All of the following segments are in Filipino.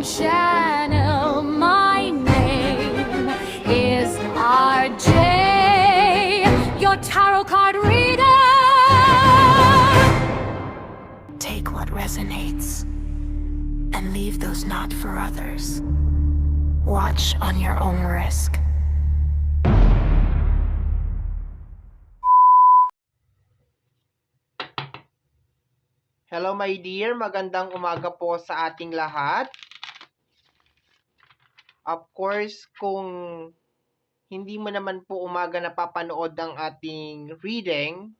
channel. My name is RJ, your tarot card reader. Take what resonates and leave those not for others. Watch on your own risk. Hello my dear, magandang umaga po sa ating lahat. Of course, kung hindi mo naman po umaga napapanood ang ating reading,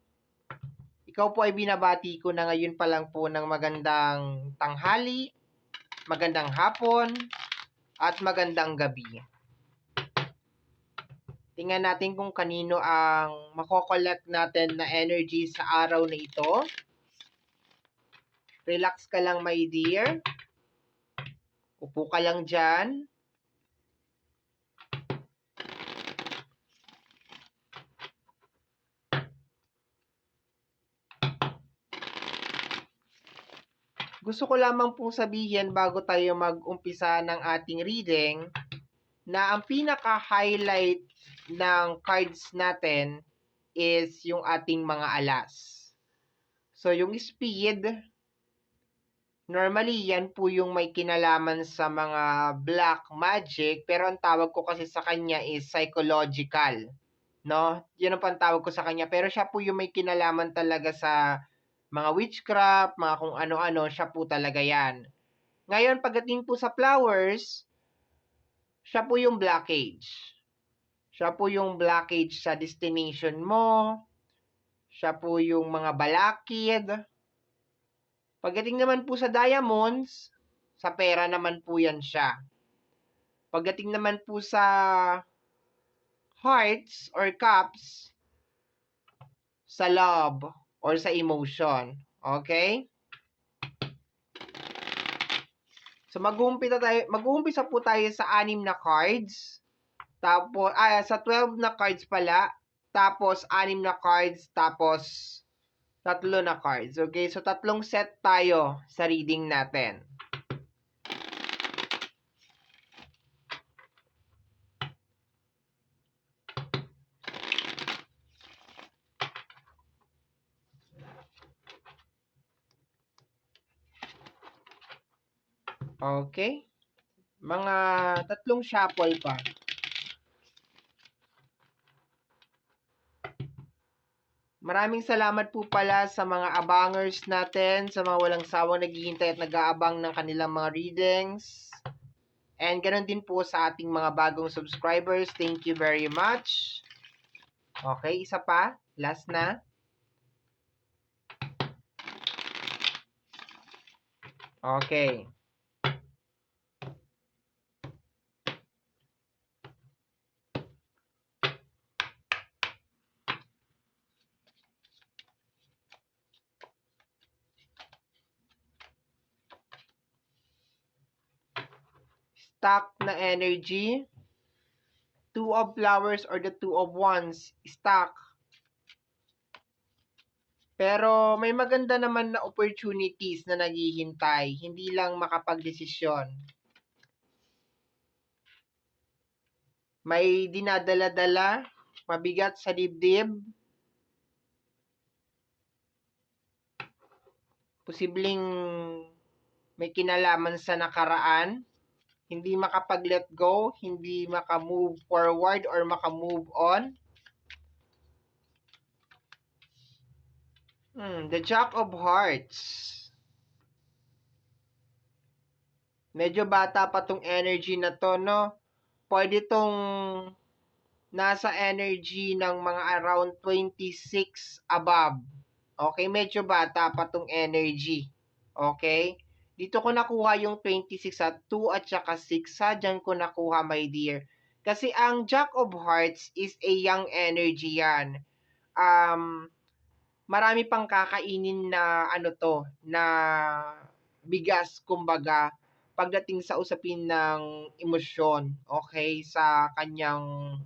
ikaw po ay binabati ko na ngayon pa lang po ng magandang tanghali, magandang hapon, at magandang gabi. Tingnan natin kung kanino ang makokollect natin na energy sa araw na ito. Relax ka lang my dear. Upo ka lang dyan. Gusto ko lamang pong sabihin bago tayo mag-umpisa ng ating reading na ang pinaka-highlight ng cards natin is yung ating mga alas. So, yung speed, normally yan po yung may kinalaman sa mga black magic, pero ang tawag ko kasi sa kanya is psychological. No? Yun ang pantawag ko sa kanya. Pero siya po yung may kinalaman talaga sa mga witchcraft, mga kung ano-ano, siya po talaga yan. Ngayon, pagdating po sa flowers, siya po yung blockage. Siya po yung blockage sa destination mo. Siya po yung mga balakid. Pagdating naman po sa diamonds, sa pera naman po yan siya. Pagdating naman po sa hearts or cups, sa love or sa emotion. Okay? So mag-uumpisa po tayo sa 6 na cards. Tapos sa 12 na cards pala, tapos 6 na cards, tapos 3 na cards. Okay? So 3 set tayo sa reading natin. Okay? Mga 3 shuffle pa. Maraming salamat po pala sa mga abangers natin, sa mga walang sawang naghihintay at nag-aabang ng kanilang mga readings. And ganoon din po sa ating mga bagong subscribers. Thank you very much. Okay, isa pa. Last na. Okay. Stack na energy. 2 of flowers or the 2 of wands. Stack. Pero may maganda naman na opportunities na naghihintay. Hindi lang makapagdesisyon. May dinadala-dala. Mabigat sa dibdib. Posibleng may kinalaman sa nakaraan. Hindi makapag-let go, hindi maka-move forward or maka-move on. The Jack of Hearts. Medyo bata pa tong energy na to, no? Pwede tong nasa energy ng mga around 26 above. Okay, medyo bata pa tong energy. Okay? Dito ko nakuha yung 26 at 2 at saka 6. Diyan ko nakuha, my dear. Kasi ang Jack of Hearts is a young energy yan. Marami pang kakainin na na bigas, kumbaga, pagdating sa usapin ng emosyon, okay, sa kanyang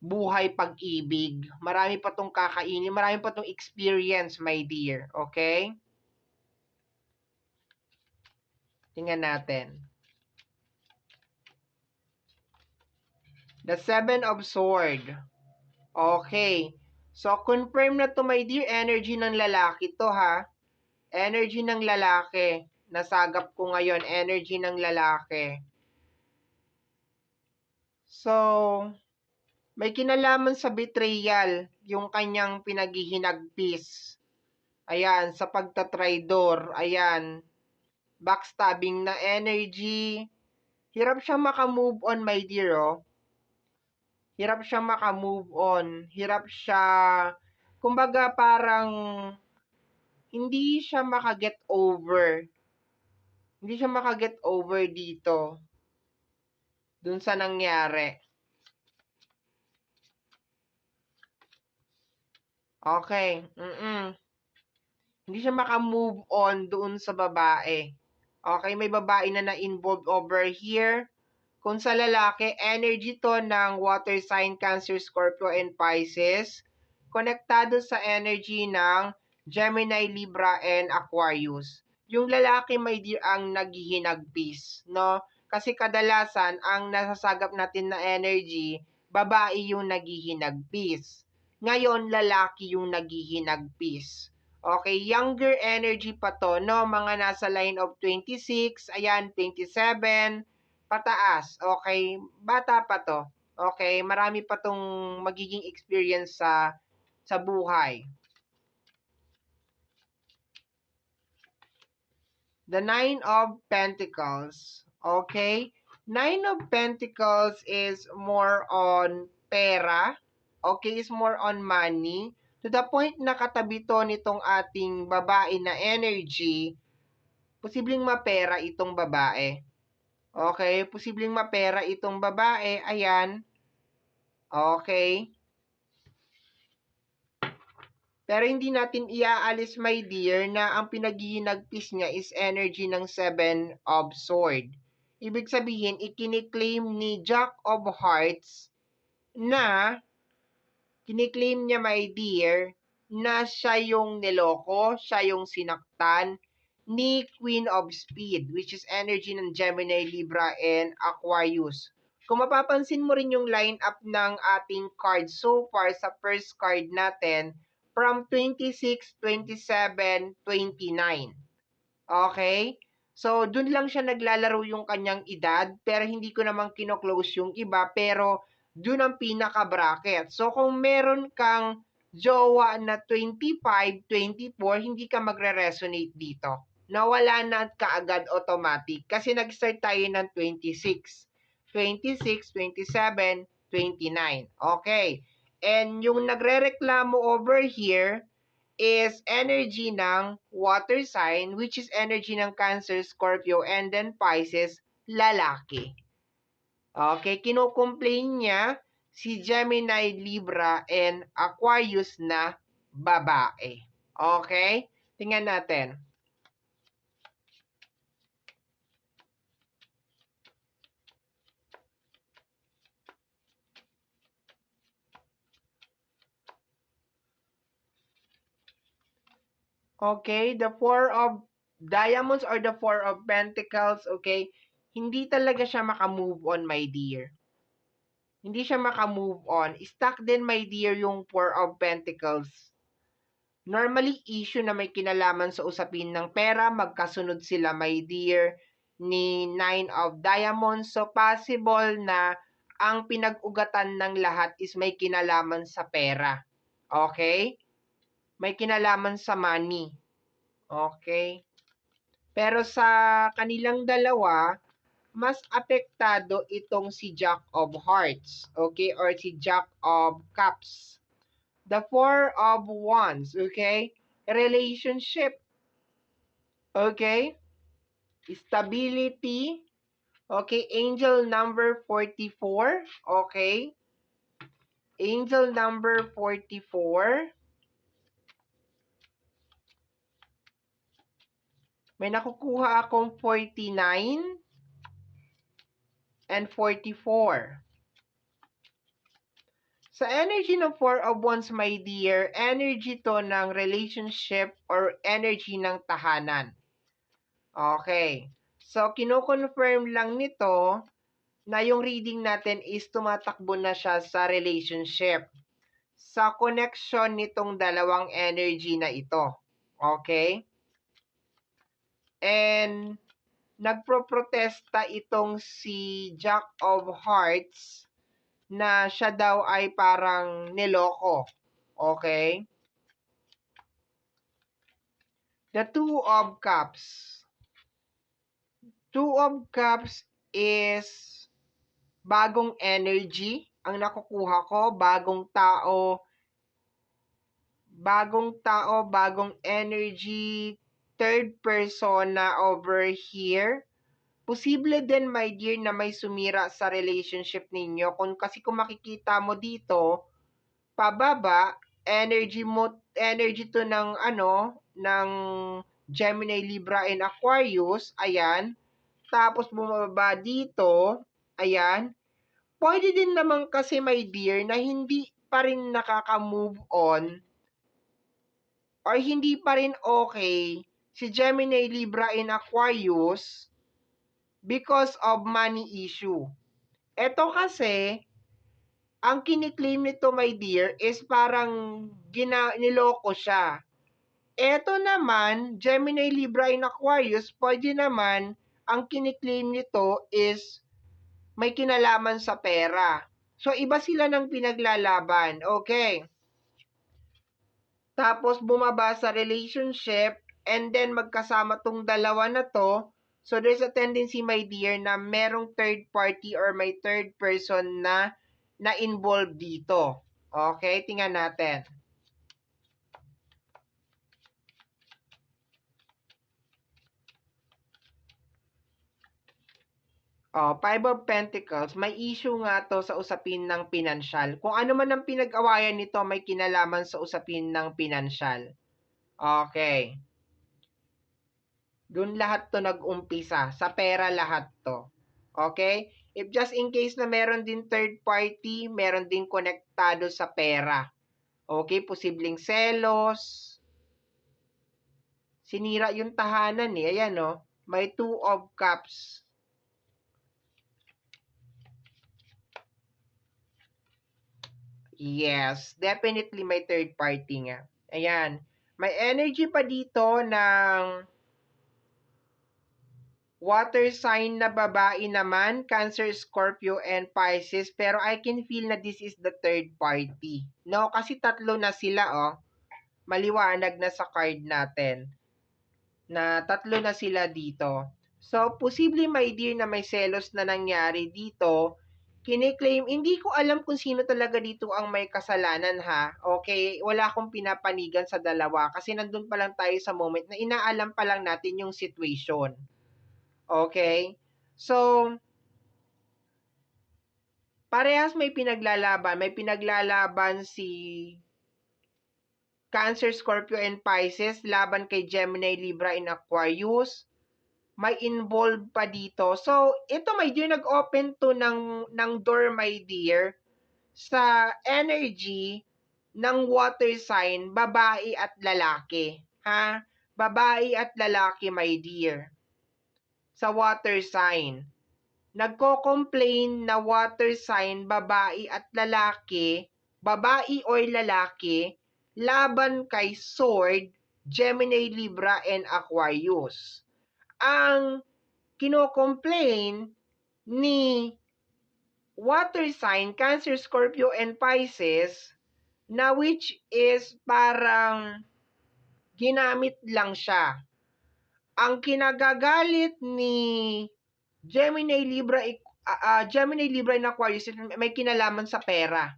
buhay pag-ibig. Marami pa tong kakainin, marami pa tong experience, my dear, okay? Tingnan natin. The Seven of Sword. Okay. So, confirm na to, my dear. Energy ng lalaki to, ha? Energy ng lalaki. Nasagap ko ngayon. Energy ng lalaki. So, may kinalaman sa betrayal, yung kanyang pinaghihinagpis. Ayan, sa pagtatraidor. Ayan, backstabbing na energy. Hirap siya makamove on, my dear, oh. Hirap siya makamove on. Hirap siya, kumbaga parang, hindi siya makaget over. Hindi siya makaget over dito. Dun sa nangyari. Okay. Hindi siya makamove on doon sa babae. Okay, may babae na na-involved over here. Kung sa lalaki, energy to ng water sign, Cancer, Scorpio, and Pisces. Konektado sa energy ng Gemini, Libra, and Aquarius. Yung lalaki, my dear, ang naghihinagpis, no? Kasi kadalasan, ang nasasagap natin na energy, babae yung naghihinagpis. Ngayon, lalaki yung naghihinagpis. Okay, younger energy pa to, no? Mga nasa line of 26, ayan, 27, pataas. Okay, bata pa to. Okay, marami pa tong magiging experience sa buhay. The Nine of Pentacles. Okay? Nine of Pentacles is more on pera. Okay, is more on money. To the point na katabi to nitong ating babae na energy, posibleng mapera itong babae. Okay, posibleng mapera itong babae. Ayan. Okay. Pero hindi natin iaalis, my dear, na ang pinaghihinagpis niya is energy ng Seven of Sword. Ibig sabihin, ikiniklaim ni Jack of Hearts na, kiniklaim niya, my dear, na siya yung niloko, siya yung sinaktan ni Queen of Speed, which is energy ng Gemini, Libra, and Aquarius. Kung mapapansin mo rin yung lineup ng ating cards so far sa first card natin, from 26, 27, 29. Okay? So, dun lang siya naglalaro yung kanyang edad, pero hindi ko naman kino-close yung iba, pero dun ang pinaka-bracket. So, kung meron kang jowa na 25, 24, hindi ka magre-resonate dito. Nawala na kaagad automatic kasi nag-start tayo ng 26. 26, 27, 29. Okay. And yung nagrereklamo over here is energy ng water sign, which is energy ng Cancer, Scorpio, and then Pisces, lalaki. Okay, kino-complain niya si Gemini, Libra, and Aquarius na babae. Okay? Tingnan natin. Okay, the Four of Diamonds or the Four of Pentacles, okay, hindi talaga siya makamove on, my dear. Hindi siya makamove on. Stuck din, my dear, yung Four of Pentacles. Normally, issue na may kinalaman sa usapin ng pera, magkasunod sila, my dear, ni Nine of Diamonds. So, possible na ang pinag-ugatan ng lahat is may kinalaman sa pera. Okay? May kinalaman sa money. Okay? Pero sa kanilang dalawa, mas apektado itong si Jack of Hearts, okay? Or si Jack of Cups. The Four of Wands, okay? Relationship, okay? Stability, okay? Angel number 44, okay? Angel number 44. May nakukuha akong 49 and 44. Sa energy ng Four of Wands, my dear, energy to ng relationship or energy ng tahanan. Okay. So, kino-confirm lang nito na yung reading natin is tumatakbo na siya sa relationship, sa connection nitong dalawang energy na ito. Okay? And nagproprotesta itong si Jack of Hearts na siya daw ay parang niloko. Okay? The Two of Cups. Two of Cups is bagong energy ang nakukuha ko, bagong tao, bagong energy, third person na over here. Posible din, my dear, na may sumira sa relationship ninyo. Kasi kung makikita mo dito, pababa, energy to ng ng Gemini, Libra, and Aquarius, ayan. Tapos bumaba dito, ayan. Pwede din naman kasi, my dear, na hindi pa rin nakaka-move on or hindi pa rin okay si Gemini, Libra, and Aquarius because of money issue. Ito kasi, ang kiniklaim nito, my dear, is parang niloko siya. Ito naman, Gemini, Libra, and Aquarius, pwede naman, ang kiniklaim nito is may kinalaman sa pera. So, iba sila ng pinaglalaban. Okay. Tapos, bumaba sa relationship, and then magkasama tong dalawa na to. So, there's a tendency, my dear, na merong third party or may third person na na-involve dito. Okay, tingnan natin. Five of Pentacles, may issue nga to sa usapin ng pinansyal. Kung ano man ang pinag-awayan nito, may kinalaman sa usapin ng pinansyal. Okay. Doon lahat to nag-umpisa. Sa pera lahat to. Okay? If just in case na meron din third party, meron din konektado sa pera. Okay? Posibleng selos. Sinira yung tahanan eh. Ayan no? May Two of Cups. Yes, definitely may third party nga. Ayan. May energy pa dito ng water sign na babae naman, Cancer, Scorpio, and Pisces. Pero I can feel na this is the third party. No, kasi tatlo na sila, oh. Maliwanag na sa card natin. Na tatlo na sila dito. So, posible, my dear, na may selos na nangyari dito. Kiniklaim, hindi ko alam kung sino talaga dito ang may kasalanan ha. Okay, wala akong pinapanigan sa dalawa kasi nandun pa lang tayo sa moment na inaalam pa lang natin yung situation. Okay? So, parehas may pinaglalaban. May pinaglalaban si Cancer, Scorpio, and Pisces laban kay Gemini, Libra, and Aquarius. May involved pa dito. So, ito, my dear, nag-open to ng door, my dear, sa energy ng water sign, babae at lalaki. Ha? Babae at lalaki, my dear. Sa water sign. Nagko-complain na water sign, babae at lalaki, babae or lalaki, laban kay Sword, Gemini, Libra, and Aquarius. Ang kino-complain ni water sign, Cancer, Scorpio, and Pisces, na which is parang ginamit lang siya. Ang kinagagalit ni Gemini, Libra, and Aquarius, may kinalaman sa pera.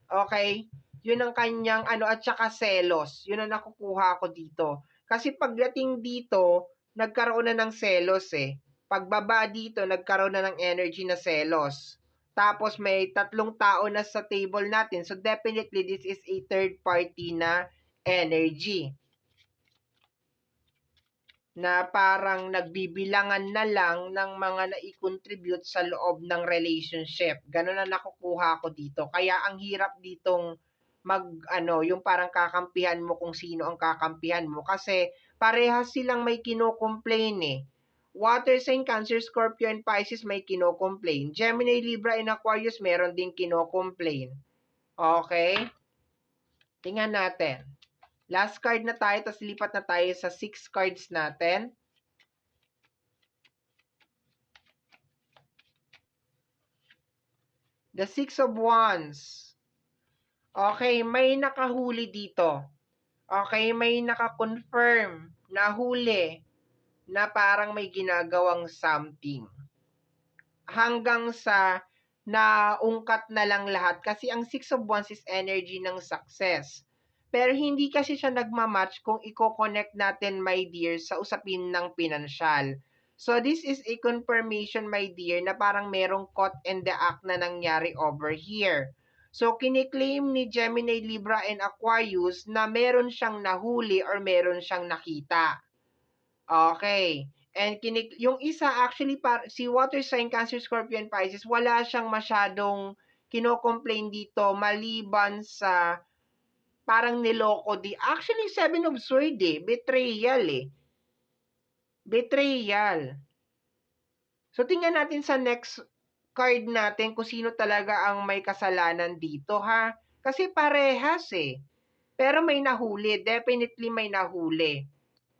Okay? Yun ang kanyang at saka selos. Yun ang nakukuha ko dito. Kasi pagdating dito, nagkaroon na ng selos eh. Pagbaba dito, nagkaroon na ng energy na selos. Tapos may tatlong tao na sa table natin. So definitely this is a third party na energy. Na parang nagbibilangan na lang ng mga nai-contribute sa loob ng relationship. Ganun na nakukuha ko dito. Kaya ang hirap ditong yung parang kakampihan mo kung sino ang kakampihan mo. Kasi parehas silang may kino-complain eh. Water sign, Cancer, Scorpio, and Pisces may kino-complain. Gemini, Libra, and Aquarius meron din kino-complain. Okay? Tingnan natin. Last card na tayo, tapos lipat na tayo sa 6 cards natin. The Six of Wands. Okay, may nakahuli dito. Okay, may naka-confirm na huli na parang may ginagawang something. Hanggang sa naungkat na lang lahat. Kasi ang Six of Wands is energy ng success. Pero hindi kasi siya nagmamatch kung i-connect natin, my dear, sa usapin ng pinansyal. So this is a confirmation, my dear, na parang merong caught in the act na nangyari over here. So kiniklaim ni Gemini, Libra, and Aquarius na meron siyang nahuli or meron siyang nakita. Okay. And yung isa actually si water sign, Cancer, Scorpio, and Pisces, wala siyang masyadong kino-complain dito maliban sa parang niloko Actually, Seven of Swords betrayal Betrayal. So tingnan natin sa next card natin kung sino talaga ang may kasalanan dito, ha? Kasi parehas Pero may nahuli, definitely may nahuli.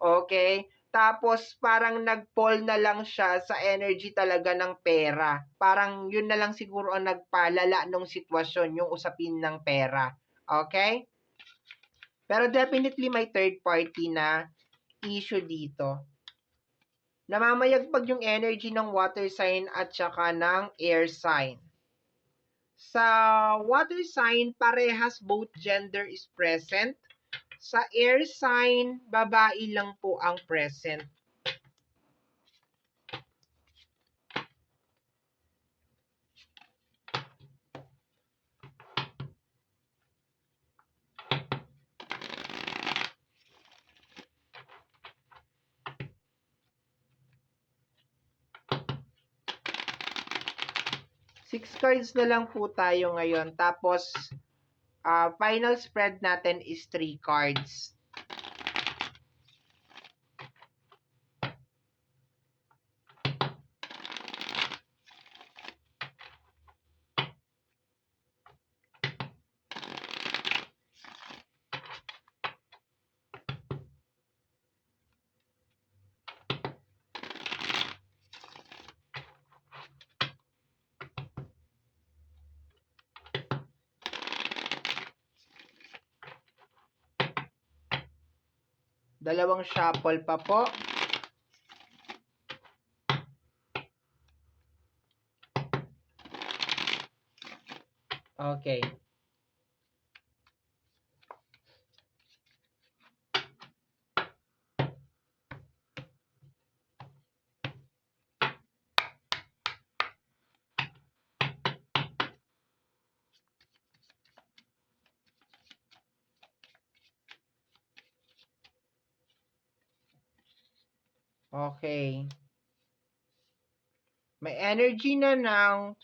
Okay? Tapos parang nag-fall na lang siya sa energy talaga ng pera. Parang yun na lang siguro ang nagpalala ng sitwasyon, yung usapin ng pera. Okay? Pero definitely may third party na issue dito. Namamayagpag yung energy ng water sign at saka ng air sign. Sa water sign, parehas both gender is present. Sa air sign, babae lang po ang present. Six cards na lang po tayo ngayon. Tapos, final spread natin is 3 cards. Dalawang shuffle pa po. Okay. Okay. May energy na ng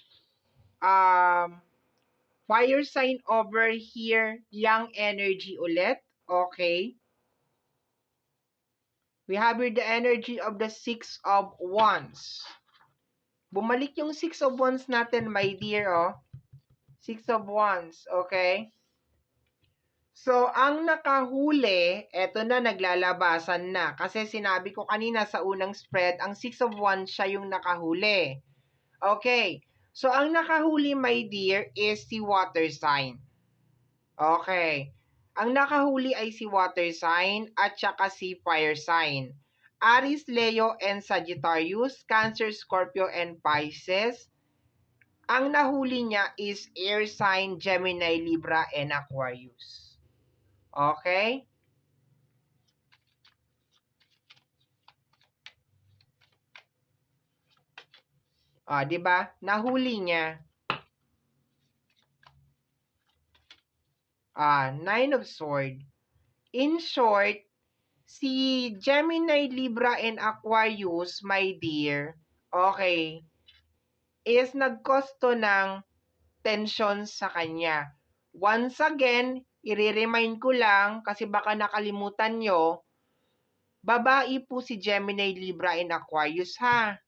fire sign over here, young energy ulit. Okay. We have here the energy of the Six of Wands. Bumalik yung Six of Wands natin, my dear, Six of Wands, okay? So, ang nakahuli, eto na, naglalabasan na. Kasi sinabi ko kanina sa unang spread, ang Six of Wands siya yung nakahuli. Okay. So, ang nakahuli, my dear, is si water sign. Okay. Ang nakahuli ay si water sign at saka si fire sign. Aries, Leo, and Sagittarius, Cancer, Scorpio, and Pisces. Ang nahuli niya is air sign, Gemini, Libra, and Aquarius. Okay? Di ba? Nahuli niya. Nine of Swords. In short, si Gemini, Libra, and Aquarius, my dear, okay, is nagkosto ng tension sa kanya. Once again, i-remind ko lang, kasi baka nakalimutan nyo, Babae po si Gemini, Libra, and Aquarius ha.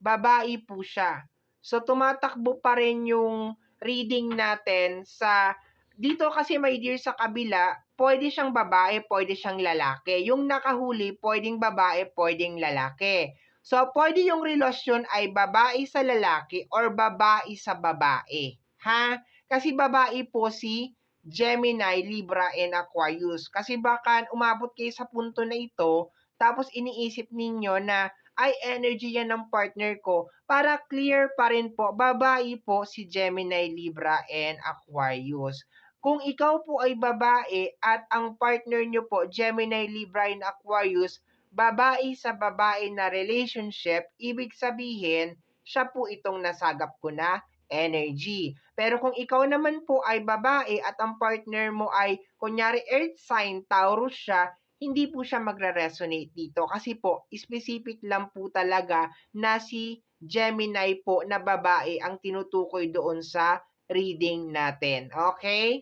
Babae po siya. So, tumatakbo pa rin yung reading natin sa, dito kasi my dear sa kabila, pwede siyang babae, pwede siyang lalaki. Yung nakahuli, pwedeng babae, pwedeng lalaki. So, pwede yung relasyon ay babae sa lalaki or babae sa babae. Ha? Kasi babae po si Gemini, Libra, and Aquarius. Kasi baka umabot kayo sa punto na ito, tapos iniisip ninyo na ay energy yan ng partner ko. Para clear pa rin po, babae po si Gemini, Libra, and Aquarius. Kung ikaw po ay babae at ang partner nyo po, Gemini, Libra, and Aquarius, babae sa babae na relationship, ibig sabihin, siya po itong nasagap ko na energy. Pero kung ikaw naman po ay babae at ang partner mo ay, kunyari, earth sign, Taurus siya, hindi po siya magre-resonate dito kasi po specific lang po talaga na si Gemini po na babae ang tinutukoy doon sa reading natin. Okay?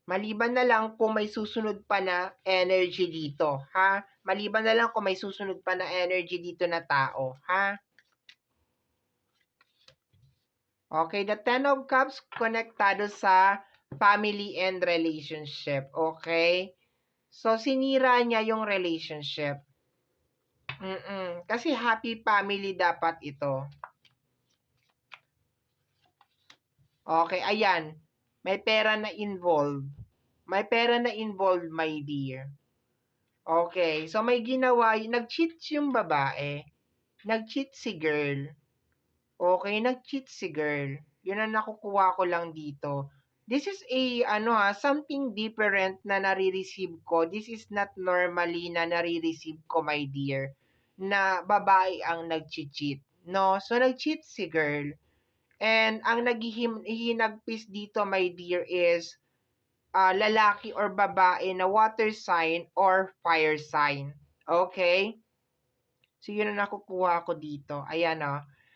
Maliban na lang kung may susunod pa na energy dito, ha? Maliban na lang kung may susunod pa na energy dito na tao, ha? Okay, the Ten of Cups konektado sa family and relationship, okay? So, sinira niya yung relationship. Kasi happy family dapat ito. Okay, ayan. May pera na involved. May pera na involved, my dear. Okay, so may ginawa, nag-cheat yung babae. Nag-cheat si girl. Okay, nag-cheat si girl. Yun ang nakukuha ko lang dito. This is a, something different na nare-receive ko. This is not normally na nare-receive ko, my dear, na babae ang nag-cheat. No? So, nag-cheat si girl. And ang naghihinagpis dito, my dear, is lalaki or babae na water sign or fire sign. Okay? So, yun ang nakukuha ko dito. Ayan,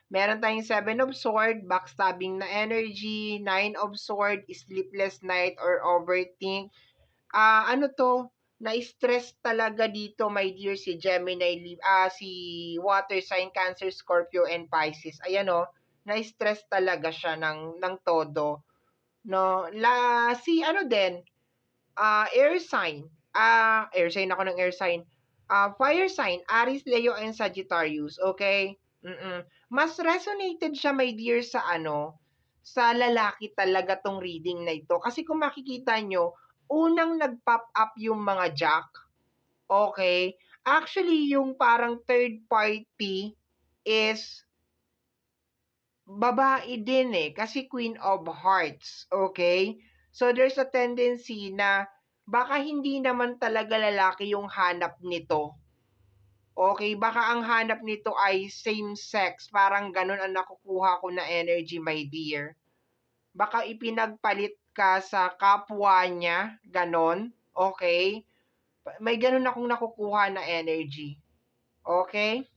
meron tayong 7 of Sword, backstabbing na energy, 9 of Sword, sleepless night or overthink. Na-stress talaga dito, my dear, si Gemini, si water sign, Cancer, Scorpio, and Pisces. Ayan, na-stress talaga siya ng todo. No, air sign. Air sign ako ng air sign. Fire sign, Aries, Leo, and Sagittarius, okay? Mas resonated siya, my dear, sa lalaki talaga tong reading na ito. Kasi kung makikita nyo, unang nag-pop up yung mga jack, okay? Actually, yung parang third party is babae din kasi Queen of Hearts, okay? So, there's a tendency na baka hindi naman talaga lalaki yung hanap nito. Okay, baka ang hanap nito ay same sex. Parang ganun ang nakukuha ko na energy, my dear. Baka ipinagpalit ka sa kapwa niya, ganon. Okay? May ganun akong nakukuha na energy. Okay?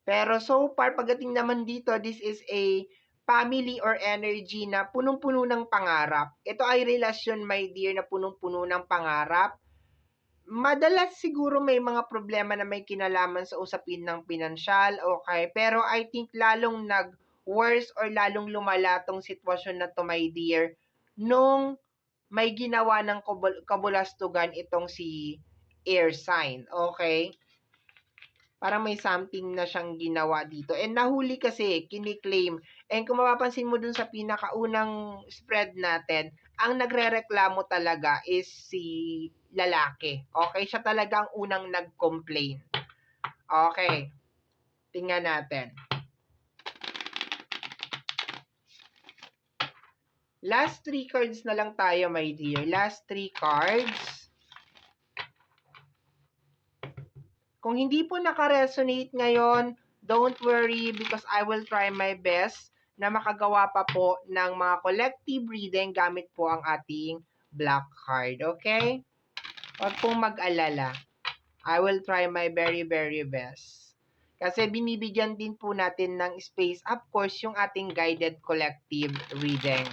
Pero so far, pagdating naman dito, this is a family or energy na punong-puno ng pangarap. Ito ay relasyon, my dear, na punong-puno ng pangarap. Madalas siguro may mga problema na may kinalaman sa usapin ng pinansyal, okay? Pero I think lalong nag-worse or lalong lumala tong sitwasyon na to, my dear, nung may ginawa ng kabulastugan itong si air sign, okay? Parang may something na siyang ginawa dito. And nahuli kasi, kiniklaim. And kung mapapansin mo dun sa pinakaunang spread natin, ang nagrereklamo talaga is si lalaki. Okay? Siya talaga ang unang nag-complain. Okay. Tingnan natin. Last 3 cards na lang tayo, my dear. Last 3 cards. Kung hindi po naka-resonate ngayon, don't worry because I will try my best na makagawa pa po ng mga collective reading gamit po ang ating black card. Okay? Huwag pong mag-alala. I will try my very, very best. Kasi binibigyan din po natin ng space, of course, yung ating guided collective reading.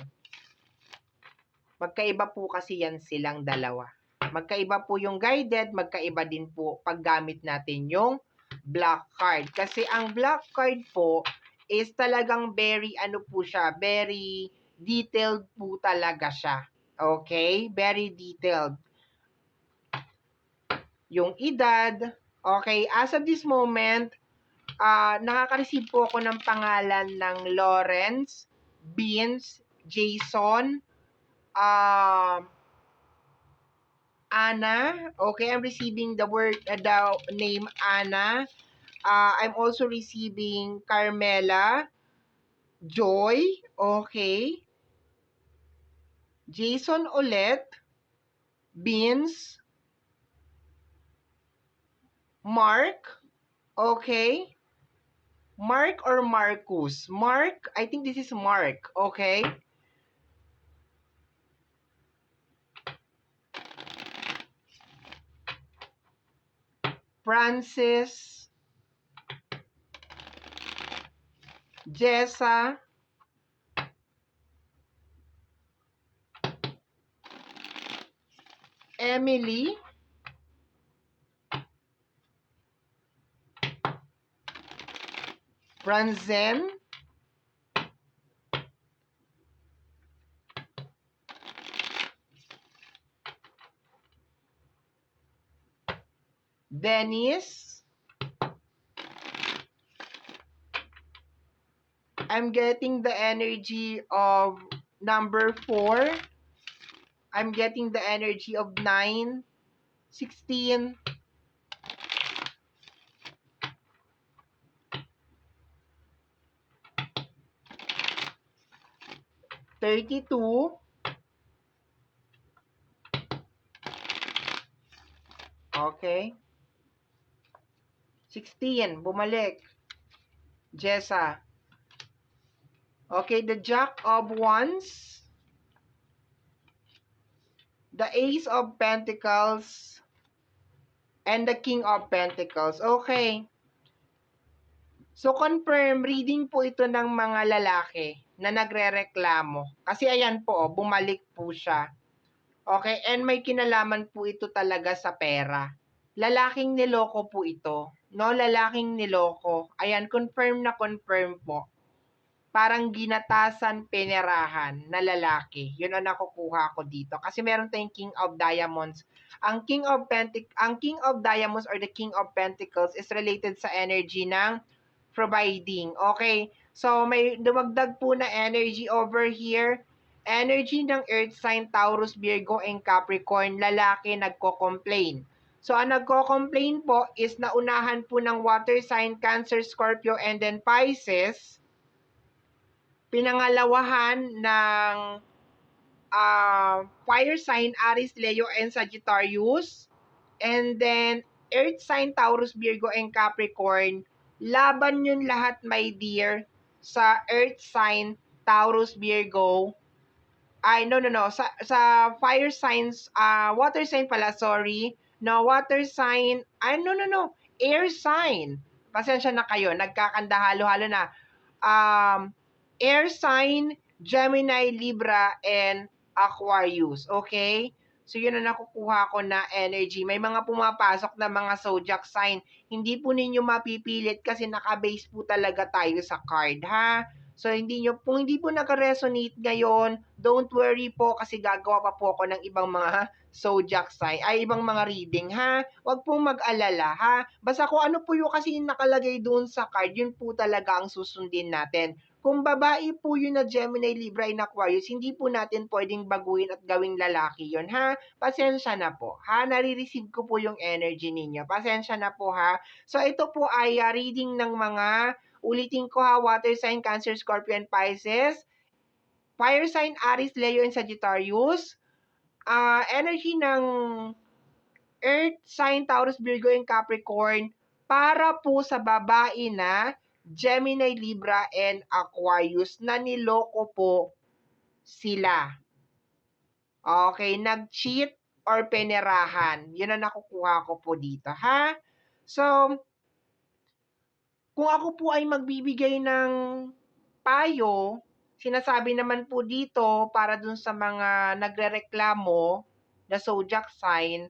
Magkaiba po kasi yan silang dalawa. Magkaiba po yung guided, magkaiba din po paggamit natin yung black card. Kasi ang black card po is talagang very, ano po siya, very detailed po talaga siya. Okay? Very detailed. Yung edad, okay, as of this moment, nakaka-receive po ako ng pangalan ng Lawrence, Beans, Jason, Anna. Okay, I'm receiving the name Anna. I'm also receiving Carmela, Joy, okay, Jason ulit, Beans, Mark, okay, Mark or Marcus? Mark, I think this is Mark, okay? Francis, Jessa, Emily, Franzen, Dennis, I'm getting the energy of number 4. I'm getting the energy of 9, 16, 32, okay, 16, bumalik, Jessa. Okay, the Jack of Wands, the Ace of Pentacles, and the King of Pentacles. Okay. So, confirm, reading po ito ng mga lalaki na nagrereklamo. Kasi ayan po, bumalik po siya. Okay, and may kinalaman po ito talaga sa pera. Lalaking niloko po ito. No, lalaking niloko. Ayan, confirm na confirm po. Parang ginatasan, penerahan na lalaki. Yun ang nakukuha ko dito. Kasi meron tayong King of Diamonds. Ang King of Diamonds or the King of Pentacles is related sa energy ng providing. Okay? So, may dumagdag po na energy over here. Energy ng Earth sign, Taurus, Virgo, and Capricorn. Lalaki nagko-complain. So, ang nagko-complain po is naunahan po ng water sign, Cancer, Scorpio, and then Pisces. Pinangalawahan ng fire sign, Aries, Leo, and Sagittarius. And then, Earth sign, Taurus, Virgo, and Capricorn. Laban yun lahat, my dear, sa Earth sign, Taurus, Virgo. No. Sa fire signs, water sign pala, sorry. No, water sign, no. Air sign. Pasensya na kayo, nagkakanda halo-halo na. Air sign, Gemini, Libra, and Aquarius. Okay? So, yun ang nakukuha ko na energy. May mga pumapasok na mga zodiac sign. Hindi po ninyo mapipilit kasi nakabase po talaga tayo sa card, ha? So, kung hindi po naka-resonate ngayon, don't worry po kasi gagawa pa po ako ng ibang mga zodiac sign, ibang mga reading, ha? Huwag pong mag-alala, ha? Basta kung ano po yung kasi nakalagay doon sa card, yun po talaga ang susundin natin. Kung babae po yun na Gemini, Libra, and Aquarius, hindi po natin pwedeng baguhin at gawing lalaki yun, ha? Pasensya na po, ha? Nare-receive ko po yung energy ninyo. Pasensya na po, ha? So, ito po ay reading ng mga, ulitin ko ha, water sign, Cancer, Scorpio, and Pisces. Fire sign, Aries, Leo, and Sagittarius. Energy ng Earth sign, Taurus, Virgo, and Capricorn para po sa babae na Gemini, Libra, and Aquarius na niloko po sila. Okay, nag-cheat or penerahan. Yun ang nakukuha ko po dito, ha? So, kung ako po ay magbibigay ng payo, sinasabi naman po dito para dun sa mga nagrereklamo, na zodiac sign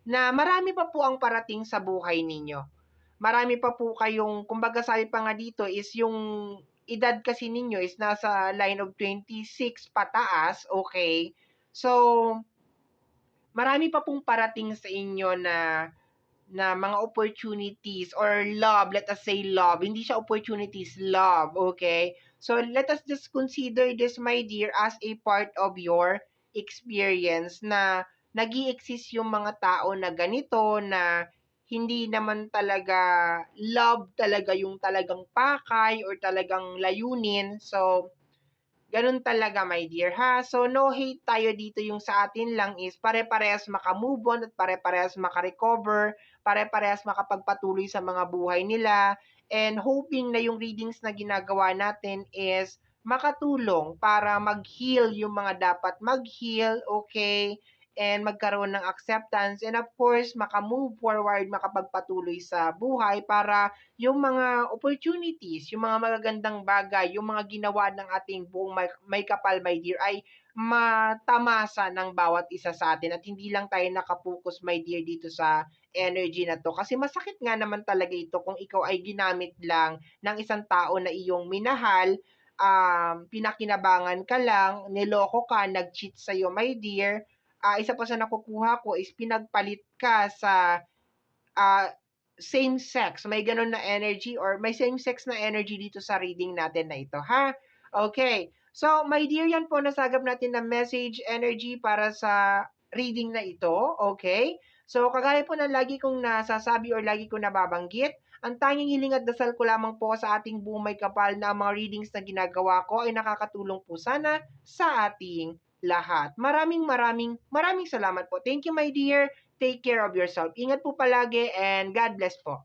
na marami pa po ang parating sa buhay ninyo. Marami pa po kayong, kumbaga sabi pa nga dito is yung edad kasi ninyo is nasa line of 26 pataas, okay? So, marami pa pong parating sa inyo na mga opportunities or love, let us say love. Hindi siya opportunities, love, okay? So, let us just consider this, my dear, as a part of your experience na nag-i-exist yung mga tao na ganito, na hindi naman talaga love talaga yung talagang pakay or talagang layunin. So, ganun talaga, my dear, ha? So, no hate tayo dito, yung sa atin lang is pare-parehas maka-move on at pare-parehas maka-recover, pare-parehas makapagpatuloy sa mga buhay nila, and hoping na yung readings na ginagawa natin is makatulong para mag-heal yung mga dapat mag-heal, okay? And magkaroon ng acceptance, and of course, maka-move forward, makapagpatuloy sa buhay para yung mga opportunities, yung mga magagandang bagay, yung mga ginawa ng ating buong may kapal, my dear, ay matamasa ng bawat isa sa atin at hindi lang tayo nakapokus, my dear, dito sa energy na to. Kasi masakit nga naman talaga ito kung ikaw ay ginamit lang ng isang tao na iyong minahal, pinakinabangan ka lang, niloko ka, nag-cheat sa'yo, my dear. Isa pa sa nakukuha ko is pinagpalit ka sa ah, same sex, may gano'n na energy or may same sex na energy dito sa reading natin na ito, ha? Okay. So, my dear, yan po nasagap natin na message energy para sa reading na ito, okay? So, kagaya po ng lagi kong nasasabi or lagi kong nababanggit, ang tanging hiling at dasal ko lamang po sa ating buong may kapal na ang mga readings na ginagawa ko ay nakakatulong po sana sa ating lahat. Maraming maraming maraming salamat po. Thank you, my dear. Take care of yourself. Ingat po palagi and God bless po.